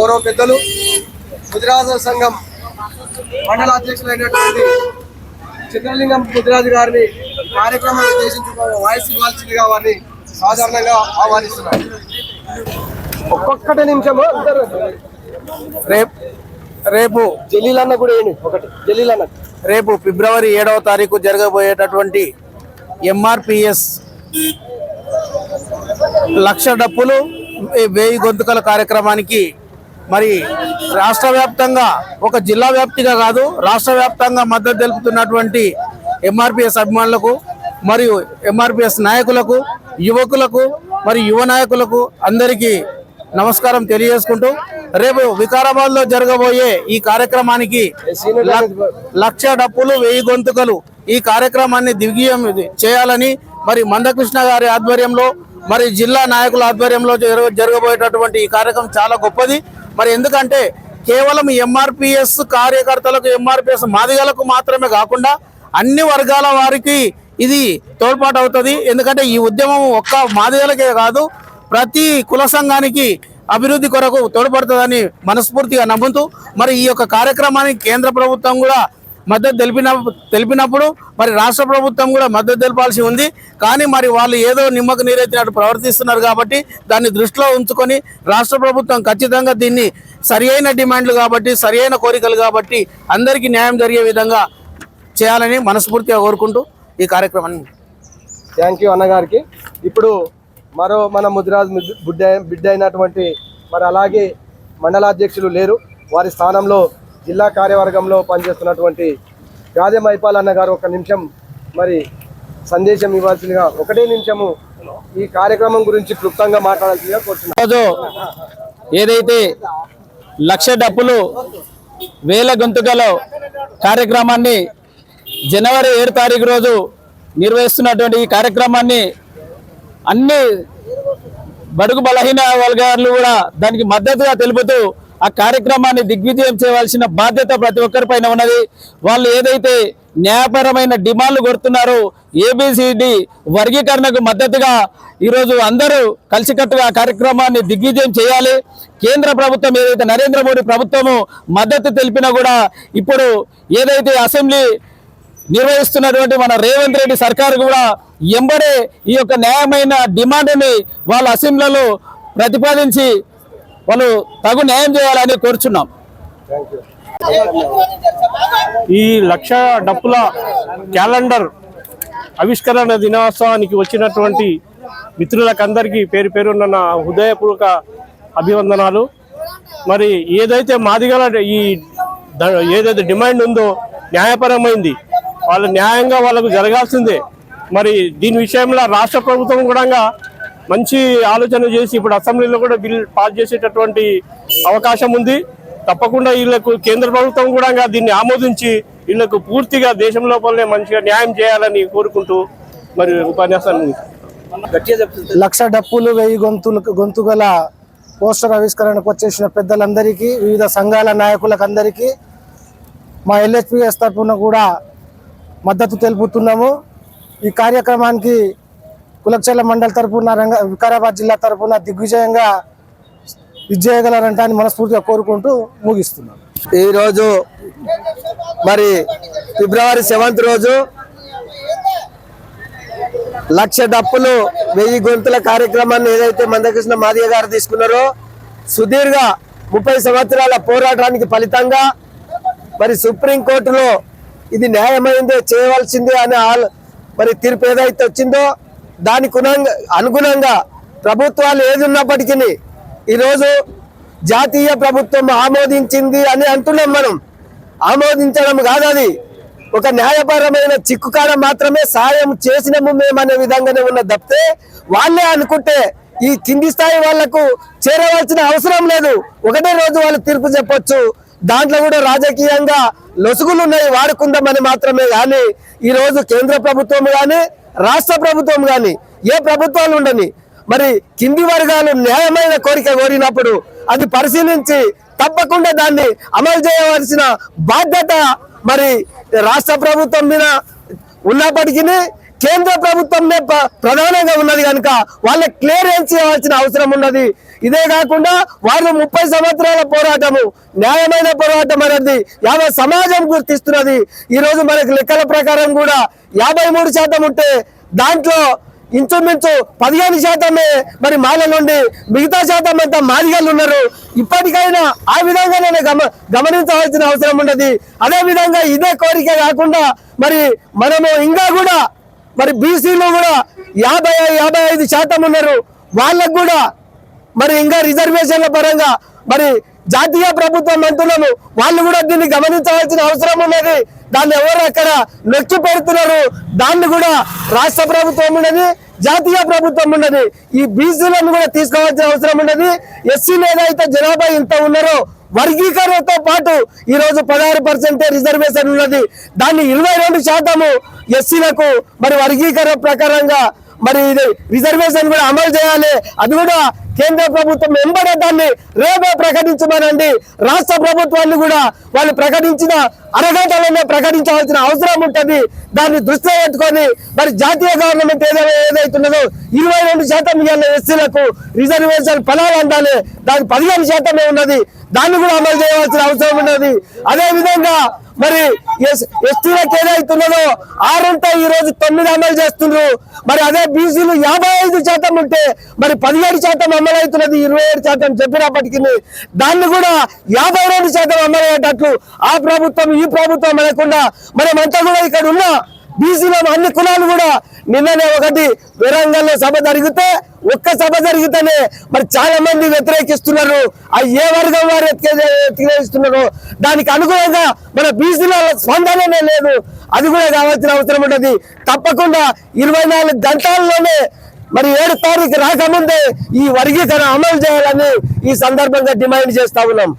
గౌరవ పెద్దలు ముదిరాజు సంఘం మండల అధ్యక్షులైనటువంటి చిత్రలింగం ముదిరాజు గారిని కార్యక్రమాన్ని ఉద్దేశించి వాయిస్ ఇవ్వాల్సిందిగా వారిని సాధారణంగా ఆహ్వానిస్తున్నారు. ఒక్కొక్కటి నిమిషము రేపు జలీలన్న కూడా ఒకటి జలీలన్న రేపు ఫిబ్రవరి 7వ తారీఖు జరగబోయేటటువంటి ఎంఆర్పిఎస్ లక్ష డప్పులు 1000 గొంతుకల కార్యక్రమానికి మరి రాష్ట్ర వ్యాప్తంగా ఒక జిల్లా వ్యాప్తిగా కాదు రాష్ట్ర వ్యాప్తంగా మద్దతు తెలుపుతున్నటువంటి ఎంఆర్పిఎస్ అభిమానులకు మరియు ఎంఆర్పిఎస్ నాయకులకు యువకులకు మరియు యువ నాయకులకు అందరికీ నమస్కారం తెలియజేసుకుంటూ రేపు వికారాబాద్లో జరగబోయే ఈ కార్యక్రమానికి లక్ష డప్పులు 1000 గొంతుకలు ఈ కార్యక్రమాన్ని దిగ్విజయం చేయాలని మరి మందకృష్ణ గారి ఆధ్వర్యంలో మరి జిల్లా నాయకుల ఆధ్వర్యంలో జరగబోయేటటువంటి ఈ కార్యక్రమం చాలా గొప్పది. మరి ఎందుకంటే కేవలం ఎంఆర్పిఎస్ కార్యకర్తలకు ఎంఆర్పిఎస్ మాదిగలకు మాత్రమే కాకుండా అన్ని వర్గాల వారికి ఇది తోడ్పాటు అవుతుంది. ఎందుకంటే ఈ ఉద్యమం ఒక్క మాదిగలకే కాదు ప్రతి కుల సంఘానికి అభివృద్ధి కొరకు తోడ్పడుతుందని మనస్ఫూర్తిగా నమ్ముతూ మరి ఈ యొక్క కార్యక్రమానికి కేంద్ర ప్రభుత్వం కూడా మద్దతు తెలిపినప్పుడు మరి రాష్ట్ర ప్రభుత్వం కూడా మద్దతు తెలపాల్సి ఉంది. కానీ మరి వాళ్ళు ఏదో నిమ్మకు నీరెత్తినట్టు ప్రవర్తిస్తున్నారు కాబట్టి దాన్ని దృష్టిలో ఉంచుకొని రాష్ట్ర ప్రభుత్వం ఖచ్చితంగా దీన్ని సరియైన డిమాండ్లు కాబట్టి సరియైన కోరికలు కాబట్టి అందరికీ న్యాయం జరిగే విధంగా చేయాలని మనస్ఫూర్తిగా కోరుకుంటూ ఈ కార్యక్రమాన్ని థ్యాంక్ యూ అన్నగారికి. ఇప్పుడు మరో మన ముదిరాజు బిడ్డ అయినటువంటి మరి అలాగే మండలాధ్యక్షులు లేరు, వారి స్థానంలో జిల్లా కార్యవర్గంలో పనిచేస్తున్నటువంటి గాదె మైపాల్ అన్న గారు ఒక నిమిషం మరి సందేశం ఇవ్వాల్సిందిగా, ఒకటే నిమిషము ఈ కార్యక్రమం గురించి క్లుప్తంగా మాట్లాడాల్సిందిగా కోరుతున్నాను. రోజు ఏదైతే లక్ష డప్పులు 1000 గొంతుకల కార్యక్రమాన్ని జనవరి 7వ తారీఖు రోజు నిర్వహిస్తున్నటువంటి ఈ కార్యక్రమాన్ని అన్ని బడుగు బలహీన వర్గాలు కూడా దానికి మద్దతుగా తెలుపుతూ ఆ కార్యక్రమాన్ని దిగ్విజయం చేయవలసిన బాధ్యత ప్రతి ఒక్కరిపైన ఉన్నది. వాళ్ళు ఏదైతే న్యాయపరమైన డిమాండ్లు కొడుతున్నారో ఏబిసిడి వర్గీకరణకు మద్దతుగా ఈరోజు అందరూ కలిసికట్టుగా కార్యక్రమాన్ని దిగ్విజయం చేయాలి. కేంద్ర ప్రభుత్వం ఏదైతే నరేంద్ర మోడీ ప్రభుత్వము మద్దతు తెలిపినా కూడా ఇప్పుడు ఏదైతే అసెంబ్లీ నిర్వహిస్తున్నటువంటి మన రేవంత్ రెడ్డి సర్కారు కూడా ఎంబడే ఈ యొక్క న్యాయమైన డిమాండ్ని వాళ్ళ అసెంబ్లీలో ప్రతిపాదించి వాళ్ళు తగు న్యాయం చేయాలని కోరుచున్నాం. ఈ లక్ష డప్పుల క్యాలెండర్ ఆవిష్కరణ దినోత్సవానికి వచ్చినటువంటి మిత్రులకందరికీ పేరు పేరున్న నా హృదయపూర్వక అభివందనాలు. మరి ఏదైతే మాదిగల ఈ ఏదైతే డిమాండ్ ఉందో న్యాయపరమైంది, వాళ్ళు న్యాయంగా వాళ్ళకు జరగాల్సిందే. మరి దీని విషయంలో రాష్ట్ర ప్రభుత్వం కూడా మంచి ఆలోచన చేసి ఇప్పుడు అసెంబ్లీలో కూడా బిల్ పాస్ చేసేటటువంటి అవకాశం ఉంది. తప్పకుండా వీళ్ళకు కేంద్ర ప్రభుత్వం కూడా దీన్ని ఆమోదించి వీళ్ళకు పూర్తిగా దేశం లోపలనే మంచిగా న్యాయం చేయాలని కోరుకుంటూ మరి ఉపన్యాసాన్ని లక్ష డప్పులు 1000 గొంతుగల పోస్టర్ ఆవిష్కరణకు వచ్చేసిన పెద్దలందరికీ వివిధ సంఘాల నాయకులకు అందరికీ మా ఎల్హెచ్పిఎస్ తరఫున కూడా మద్దతు తెలుపుతున్నాము. ఈ కార్యక్రమానికి కులచర్ల మండలి తరఫున వికారాబాద్ జిల్లా తరఫున దిగ్విజయంగా విజయగలరంటాన్ని మనస్ఫూర్తిగా కోరుకుంటూ ముగిస్తున్నాం. ఈరోజు మరి ఫిబ్రవరి 7వ రోజు లక్ష డప్పులు 1000 గొంతుల కార్యక్రమాన్ని ఏదైతే మందకృష్ణ మాదిగ గారు తీసుకున్నారో సుదీర్ఘ 30 సంవత్సరాల పోరాటానికి ఫలితంగా మరి సుప్రీంకోర్టులో ఇది న్యాయమైందే చేయవలసిందే అనే మరి తీర్పు ఏదైతే వచ్చిందో దానికి అనుగుణంగా ప్రభుత్వాలు ఏది ఉన్నప్పటికీ ఈరోజు జాతీయ ప్రభుత్వం ఆమోదించింది అని అంటున్నాం. మనం ఆమోదించడం కాదు, అది ఒక న్యాయపరమైన చిక్కుకాడ మాత్రమే సాయం చేసినాము మేమనే విధంగానే ఉన్న తప్పితే వాళ్ళే అనుకుంటే ఈ కింది స్థాయి వాళ్లకు చేరవలసిన అవసరం లేదు. ఒకటే రోజు వాళ్ళు తీర్పు చెప్పొచ్చు. దాంట్లో కూడా రాజకీయంగా లొసుగులు ఉన్నాయి, వాడుకుందామని మాత్రమే. కానీ ఈరోజు కేంద్ర ప్రభుత్వం కానీ రాష్ట్ర ప్రభుత్వం కానీ ఏ ప్రభుత్వాలు ఉండని మరి కింది వర్గాలు న్యాయమైన కోరిక కోరినప్పుడు అది పరిశీలించి తప్పకుండా దాన్ని అమలు చేయవలసిన బాధ్యత మరి రాష్ట్ర ప్రభుత్వం మీద ఉన్నప్పటికీ కేంద్ర ప్రభుత్వం ప్రధానంగా ఉన్నది కనుక వాళ్ళకి క్లియరెన్స్ ఇవ్వాల్సిన అవసరం ఉన్నది. ఇదే కాకుండా వాళ్ళు 30 సంవత్సరాల పోరాటము, న్యాయమైన పోరాటం అనేది యావత్ సమాజం గుర్తిస్తున్నది. ఈ రోజు మనకి లెక్కల ప్రకారం కూడా 53% ఉంటే దాంట్లో ఇంచుమించు 15% మరి మాల నుండి, మిగతా శాతం అంతా మాదిగలు ఉన్నారు. ఇప్పటికైనా ఆ విధంగానే గమనించవలసిన అవసరం ఉన్నది. అదే విధంగా ఇదే కోరిక కాకుండా మరి మనము ఇంకా కూడా మరి బీసీలో కూడా 55% ఉన్నారు. వాళ్ళకు కూడా మరి ఇంకా రిజర్వేషన్ల పరంగా మరి జాతీయ ప్రభుత్వం అంటున్నాము, వాళ్ళు కూడా దీన్ని గమనించవలసిన అవసరం ఉన్నది. దాన్ని ఎవరు అక్కడ నొక్కి పెడుతున్నారు, దాన్ని కూడా రాష్ట్ర ప్రభుత్వం ఉన్నది, జాతీయ ప్రభుత్వం ఉన్నది. ఈ బీసీలను కూడా తీసుకోవాల్సిన అవసరం ఉన్నది. ఎస్సీలు ఏదైతే జనాభా ఇంత ఉన్నారో వర్గీకరణతో పాటు ఈ రోజు 16% రిజర్వేషన్ ఉన్నది. దాన్ని 22% ఎస్సీలకు మరి వర్గీకరణ ప్రకారంగా మరి ఇది రిజర్వేషన్ కూడా అమలు చేయాలి. అది కూడా కేంద్ర ప్రభుత్వం వెంబడే దాన్ని రేపే ప్రకటించమనండి. రాష్ట్ర ప్రభుత్వాన్ని కూడా వాళ్ళు ప్రకటించిన అరగంటలోనే ప్రకటించవలసిన అవసరం ఉంటుంది. దాన్ని దృష్టిలో పెట్టుకొని మరి జాతీయ గవర్నమెంట్ ఏదైతున్నదో 22% ఇవాళ ఎస్సీలకు రిజర్వేషన్ ఫలాలు అందాలి. దానికి 15% ఉన్నది, దాన్ని కూడా అమలు చేయవలసిన అవసరం ఉన్నది. అదే విధంగా మరి ఎస్టీలకు ఏదైతున్నదో 6 ఉంటే ఈ రోజు 9 అమలు చేస్తున్నారు. మరి అదే బీసీలు 55% ఉంటే మరి 17% అమలు అవుతున్నది. 27% చెప్పినప్పటికీ దాన్ని కూడా 52% అమలు అయ్యేటట్లు ఆ ప్రభుత్వం ఈ ప్రభుత్వం అనకుండా మనమంతా కూడా ఇక్కడ ఉన్న బీసీలో అన్ని కులాలు కూడా నిన్ననే ఒకటి వరంగల్లో సభ జరిగితే ఒక్క సభ జరిగితేనే మరి చాలా మంది వ్యతిరేకిస్తున్నారు. ఆ ఏ వర్గం వారు వ్యతిరేకిస్తున్నారు, దానికి అనుగుణంగా మన బీసీల స్పందననే లేదు. అది కూడా కావాల్సిన అవసరం ఉంటుంది. తప్పకుండా 24 గంటల్లోనే మరి 7 తారీఖు రాకముందే ఈ వర్గీకరణ అమలు చేయాలని ఈ సందర్భంగా డిమాండ్ చేస్తా ఉన్నాం.